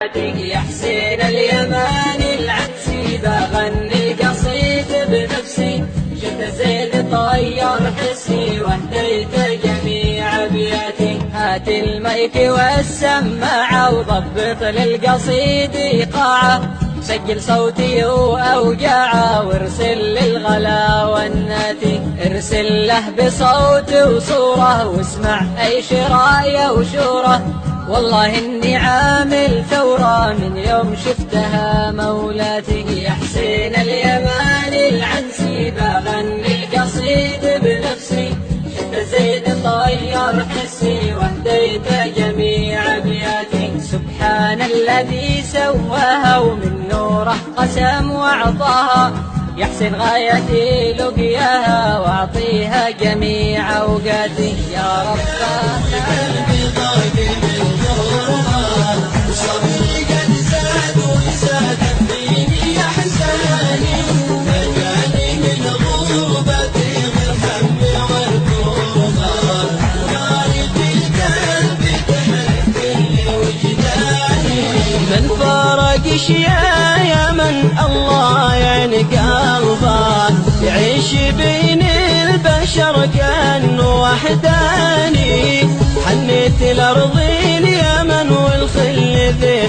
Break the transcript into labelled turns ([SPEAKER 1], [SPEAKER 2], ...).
[SPEAKER 1] يا حسين اليماني العنسي بغني قصيد بنفسي شفت زين طير حسي واهديت جميع ابياتي. هات المايك والسماعه وضبط للقصيد ايقاعه، سجل صوتي واوجاعه وارسل للغلا والناتي. ارسل له بصوت وصوره واسمع اي شرايه وشوره، والله اني عامل ثورة من يوم شفتها مولاتي. يا حسين اليماني العنسي بغني قصيد بنفسي شفت زيد طير حسي واهديت جميع ابياتي. سبحان الذي سواها ومن نوره قسم واعطاها، يا حسين غايتي لقياها واعطيها جميع اوقاتي. يا رب من فرقش يا من الله يعين قلبه، يعيش بين البشر كأنه وحداني. حنيت الأرض اليمن والخل ذي